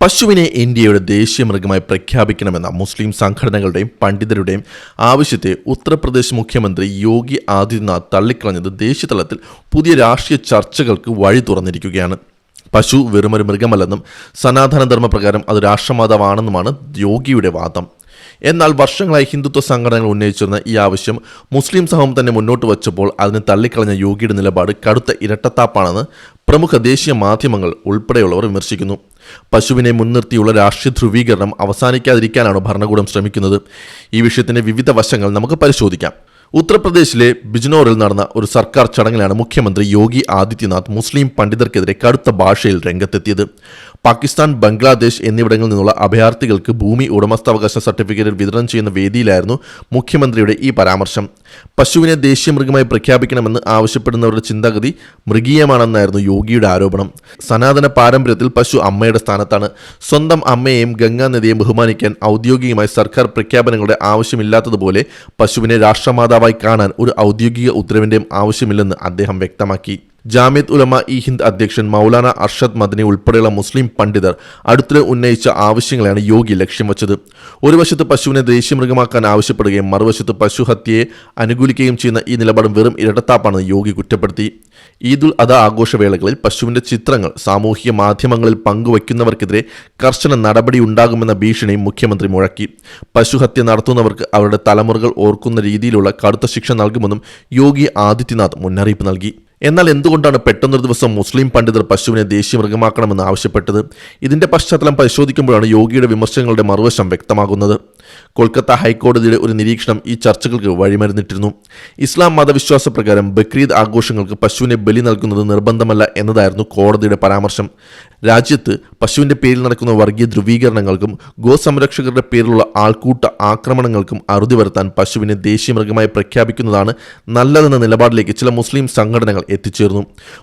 പശുവിനെ ഇന്ത്യയുടെ ദേശീയ മൃഗമായി പ്രഖ്യാപിക്കണമെന്ന മുസ്ലിം സംഘടനകളുടെയും പണ്ഡിതരുടെയും ആവശ്യത്തെ ഉത്തർപ്രദേശ് മുഖ്യമന്ത്രി യോഗി ആദിത്യനാഥ് തള്ളിക്കളഞ്ഞത് ദേശീയതലത്തിൽ പുതിയ രാഷ്ട്രീയ ചർച്ചകൾക്ക് വഴി തുറന്നിരിക്കുകയാണ്. പശു വെറുമൊരു മൃഗമല്ലെന്നും സനാതന ധർമ്മപ്രകാരം അത് രാഷ്ട്രമാതാവാണെന്നുമാണ് യോഗിയുടെ വാദം. എന്നാൽ വർഷങ്ങളായി ഹിന്ദുത്വ സംഘടനകൾ ഉന്നയിച്ചിരുന്ന ഈ ആവശ്യം മുസ്ലിം സമൂഹം തന്നെ മുന്നോട്ട് വച്ചപ്പോൾ അതിനെ തള്ളിക്കളഞ്ഞ യോഗിയുടെ നിലപാട് കടുത്ത ഇരട്ടത്താപ്പാണെന്ന് പ്രമുഖ ദേശീയ മാധ്യമങ്ങൾ ഉൾപ്പെടെയുള്ളവർ വിമർശിക്കുന്നു. പശുവിനെ മുൻനിർത്തിയുള്ള രാഷ്ട്രീയ ധ്രുവീകരണം അവസാനിക്കാതിരിക്കാനാണ് ഭരണകൂടം ശ്രമിക്കുന്നത്. ഈ വിഷയത്തിന്റെ വിവിധ വശങ്ങൾ നമുക്ക് പരിശോധിക്കാം. ഉത്തർപ്രദേശിലെ ബിജ്നോറിൽ നടന്ന ഒരു സർക്കാർ ചടങ്ങിലാണ് മുഖ്യമന്ത്രി യോഗി ആദിത്യനാഥ് മുസ്ലിം പണ്ഡിതർക്കെതിരെ കടുത്ത ഭാഷയിൽ രംഗത്തെത്തിയത്. പാകിസ്ഥാൻ, ബംഗ്ലാദേശ് എന്നിവിടങ്ങളിൽ നിന്നുള്ള അഭയാർത്ഥികൾക്ക് ഭൂമി ഉടമസ്ഥാവകാശ സർട്ടിഫിക്കറ്റ് വിതരണം ചെയ്യുന്ന വേദിയിലായിരുന്നു മുഖ്യമന്ത്രിയുടെ ഈ പരാമർശം. പശുവിനെ ദേശീയ മൃഗമായി പ്രഖ്യാപിക്കണമെന്ന് ആവശ്യപ്പെടുന്നവരുടെ ചിന്താഗതി മൃഗീയമാണെന്നായിരുന്നു യോഗിയുടെ ആരോപണം. സനാതന പാരമ്പര്യത്തിൽ പശു അമ്മയുടെ സ്ഥാനത്താണ്. സ്വന്തം അമ്മയെയും ഗംഗാ നദിയെയും ബഹുമാനിക്കാൻ ഔദ്യോഗികമായി സർക്കാർ പ്രഖ്യാപനങ്ങളുടെ ആവശ്യമില്ലാത്തതുപോലെ പശുവിനെ രാഷ്ട്രമാതാവായി കാണാൻ ഒരു ഔദ്യോഗിക ഉത്തരവിന്റെയും ആവശ്യമില്ലെന്ന് അദ്ദേഹം വ്യക്തമാക്കി. ജാമിയത്ത് ഉലമ ഇ ഹിന്ദ് അധ്യക്ഷൻ മൗലാന അർഷദ് മദനി ഉൾപ്പെടെയുള്ള മുസ്ലിം പണ്ഡിതർ അടുത്തിടെ ഉന്നയിച്ച ആവശ്യങ്ങളെയാണ് യോഗി ലക്ഷ്യം വച്ചത്. ഒരു വശത്ത് പശുവിനെ ദേശീയ മൃഗമാക്കാൻ ആവശ്യപ്പെടുകയും മറുവശത്ത് പശു ഹത്യയെ അനുകൂലിക്കുകയും ചെയ്യുന്ന ഈ നിലപാടും വെറും ഇരട്ടത്താപ്പാണെന്ന് യോഗി കുറ്റപ്പെടുത്തി. ഈദുൽ അദ ആഘോഷവേളകളിൽ പശുവിന്റെ ചിത്രങ്ങൾ സാമൂഹിക മാധ്യമങ്ങളിൽ പങ്കുവയ്ക്കുന്നവർക്കെതിരെ കർശന നടപടിയുണ്ടാകുമെന്ന ഭീഷണിയും മുഖ്യമന്ത്രി മുഴക്കി. പശുഹത്യ നടത്തുന്നവർക്ക് അവരുടെ തലമുറകൾ ഓർക്കുന്ന രീതിയിലുള്ള കടുത്ത ശിക്ഷ നൽകുമെന്നും യോഗി ആദിത്യനാഥ് മുന്നറിയിപ്പ് നൽകി. എന്നാൽ എന്തുകൊണ്ടാണ് പെട്ടെന്നൊരു ദിവസം മുസ്ലിം പണ്ഡിതർ പശുവിനെ ദേശീയ മൃഗമാക്കണമെന്ന് ആവശ്യപ്പെട്ടത്? ഇതിന്റെ പശ്ചാത്തലം പരിശോധിക്കുമ്പോഴാണ് യോഗിയുടെ വിമർശനങ്ങളുടെ മറുവശം വ്യക്തമാകുന്നത്. കൊൽക്കത്ത ഹൈക്കോടതിയുടെ ഒരു നിരീക്ഷണം ഈ ചർച്ചകൾക്ക് വഴിമരുന്നിട്ടിരുന്നു. ഇസ്ലാം മതവിശ്വാസപ്രകാരം ബക്രീദ് ആഘോഷങ്ങൾക്ക് പശുവിനെ ബലി നൽകുന്നത് നിർബന്ധമല്ല എന്നതായിരുന്നു കോടതിയുടെ പരാമർശം. രാജ്യത്ത് പശുവിന്റെ പേരിൽ നടക്കുന്ന വർഗീയ ധ്രുവീകരണങ്ങൾക്കും ഗോസംരക്ഷകരുടെ പേരിലുള്ള ആൾക്കൂട്ട ആക്രമണങ്ങൾക്കും അറുതി വരുത്താൻ പശുവിനെ ദേശീയ മൃഗമായി പ്രഖ്യാപിക്കുന്നതാണ് നല്ലതെന്ന നിലപാടിലേക്ക് ചില മുസ്ലിം സംഘടനകൾ എത്തിച്ചേർന്നു.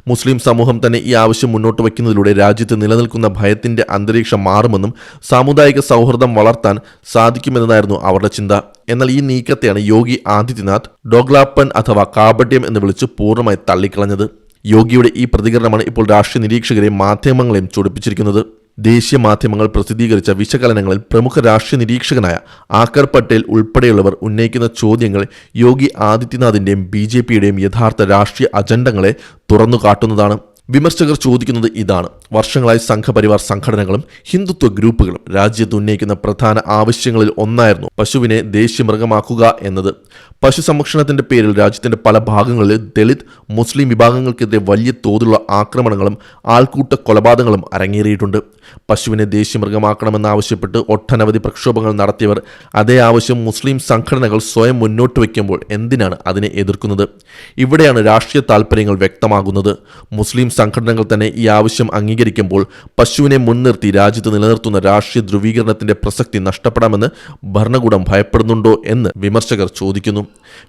മുസ്ലിം സമൂഹം തന്നെ ഈ ആവശ്യം മുന്നോട്ട് വയ്ക്കുന്നതിലൂടെ രാജ്യത്ത് നിലനിൽക്കുന്ന ഭയത്തിന്റെ അന്തരീക്ഷം മാറുമെന്നും സാമുദായിക സൗഹൃദം വളർത്താൻ സാധിക്കുമെന്നതായിരുന്നു അവരുടെ ചിന്ത. എന്നാൽ ഈ നീക്കത്തെയാണ് യോഗി ആദിത്യനാഥ് ഡോഗ്ലാപ്പൻ അഥവാ കാപട്യം എന്ന് വിളിച്ച് പൂർണ്ണമായി തള്ളിക്കളഞ്ഞത്. യോഗിയുടെ ഈ പ്രതികരണമാണ് ഇപ്പോൾ രാഷ്ട്രീയ നിരീക്ഷകരെയും മാധ്യമങ്ങളെയും ചൊടിപ്പിച്ചിരിക്കുന്നത്. ദേശീയ മാധ്യമങ്ങൾ പ്രസിദ്ധീകരിച്ച വിശകലനങ്ങളിൽ പ്രമുഖ രാഷ്ട്രീയ നിരീക്ഷകനായ ആകർ പട്ടേൽ ഉൾപ്പെടെയുള്ളവർ ഉന്നയിക്കുന്ന ചോദ്യങ്ങൾ യോഗി ആദിത്യനാഥിന്റെയും BJPയുടെയും യഥാർത്ഥ രാഷ്ട്രീയ അജണ്ടകളെ തുറന്നു കാട്ടുന്നതാണ്. വിമർശകർ ചോദിക്കുന്നത് ഇതാണ്: വർഷങ്ങളായി സംഘപരിവാർ സംഘടനകളും ഹിന്ദുത്വ ഗ്രൂപ്പുകളും രാജ്യത്ത് ഉന്നയിക്കുന്ന പ്രധാന ആവശ്യങ്ങളിൽ ഒന്നായിരുന്നു പശുവിനെ ദേശീയ മൃഗമാക്കുക എന്നത്. പശു സംരക്ഷണത്തിന്റെ പേരിൽ രാജ്യത്തിന്റെ പല ഭാഗങ്ങളിൽ ദളിത്, മുസ്ലിം വിഭാഗങ്ങൾക്കെതിരെ വലിയ തോതിലുള്ള ആക്രമണങ്ങളും ആൾക്കൂട്ട കൊലപാതകങ്ങളും അരങ്ങേറിയിട്ടുണ്ട്. പശുവിനെ ദേശീയ മൃഗമാക്കണമെന്നാവശ്യപ്പെട്ട് ഒട്ടനവധി പ്രക്ഷോഭങ്ങൾ നടത്തിയവർ അതേ ആവശ്യം മുസ്ലിം സംഘടനകൾ സ്വയം മുന്നോട്ട് വയ്ക്കുമ്പോൾ എന്തിനാണ് അതിനെ എതിർക്കുന്നത്? ഇവിടെയാണ് രാഷ്ട്രീയ താൽപ്പര്യങ്ങൾ വ്യക്തമാകുന്നത്. മുസ്ലിം സംഘടനകൾ തന്നെ ഈ ആവശ്യം അംഗീകരിക്കുമ്പോൾ പശുവിനെ മുൻനിർത്തി രാജ്യത്ത് നിലനിർത്തുന്ന രാഷ്ട്രീയ ധ്രുവീകരണത്തിന്റെ പ്രസക്തി നഷ്ടപ്പെടാമെന്ന് ഭരണകൂടം ഭയപ്പെടുന്നുണ്ടോ എന്ന് വിമർശകർ ചോദിക്കുന്നു.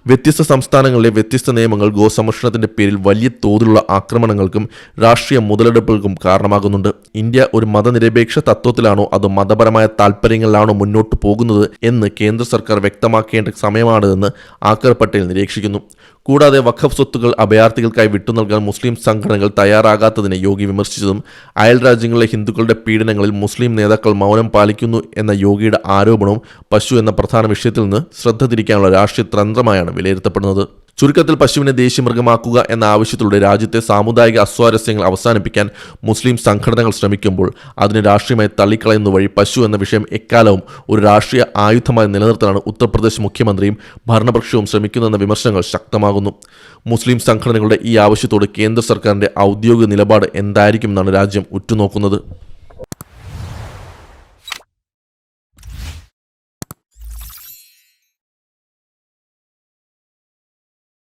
വ്യത്യസ്ത സംസ്ഥാനങ്ങളിലെ വ്യത്യസ്ത നിയമങ്ങൾ ഗോസംരക്ഷണത്തിന്റെ പേരിൽ വലിയ തോതിലുള്ള ആക്രമണങ്ങൾക്കും രാഷ്ട്രീയ മുതലെടുപ്പുകൾക്കും കാരണമാകുന്നുണ്ട്. ഇന്ത്യ ഒരു മതനിരപേക്ഷ തത്വത്തിലാണോ അതോ മതപരമായ താൽപ്പര്യങ്ങളിലാണോ മുന്നോട്ട് പോകുന്നത് എന്ന് കേന്ദ്ര സർക്കാർ വ്യക്തമാക്കേണ്ട സമയമാണിതെന്ന് ആകർ പട്ടേൽ നിരീക്ഷിക്കുന്നു. കൂടാതെ വഖഫ് സ്വത്തുക്കൾ അഭയാർത്ഥികൾക്കായി വിട്ടുനൽകാൻ മുസ്ലിം സംഘടനകൾ തയ്യാറാകാത്തതിനെ യോഗി വിമർശിച്ചതും അയൽ രാജ്യങ്ങളിലെ ഹിന്ദുക്കളുടെ പീഡനങ്ങളിൽ മുസ്ലിം നേതാക്കൾ മൗനം പാലിക്കുന്നു എന്ന യോഗിയുടെ ആരോപണവും പശു എന്ന പ്രധാന വിഷയത്തിൽ നിന്ന് ശ്രദ്ധ തിരിക്കാനുള്ള രാഷ്ട്രീയ തന്ത്രമായാണ് വിലയിരുത്തപ്പെടുന്നത്. ചുരുക്കത്തിൽ പശുവിനെ ദേശീയ മൃഗമാക്കുക എന്ന ആവശ്യത്തിലൂടെ രാജ്യത്തെ സാമുദായിക അസ്വാരസ്യങ്ങൾ അവസാനിപ്പിക്കാൻ മുസ്ലിം സംഘടനകൾ ശ്രമിക്കുമ്പോൾ അതിനെ രാഷ്ട്രീയമായി തള്ളിക്കളയുന്ന വഴി പശു എന്ന വിഷയം എക്കാലവും ഒരു രാഷ്ട്രീയ ആയുധമായി നിലനിർത്താനാണ് ഉത്തർപ്രദേശ് മുഖ്യമന്ത്രിയും ഭരണപക്ഷവും ശ്രമിക്കുന്നതെന്ന വിമർശനങ്ങൾ ശക്തമാകുന്നു. മുസ്ലിം സംഘടനകളുടെ ഈ ആവശ്യത്തോട് കേന്ദ്ര സർക്കാരിന്റെ ഔദ്യോഗിക നിലപാട് എന്തായിരിക്കുമെന്നാണ് രാജ്യം ഉറ്റുനോക്കുന്നത്.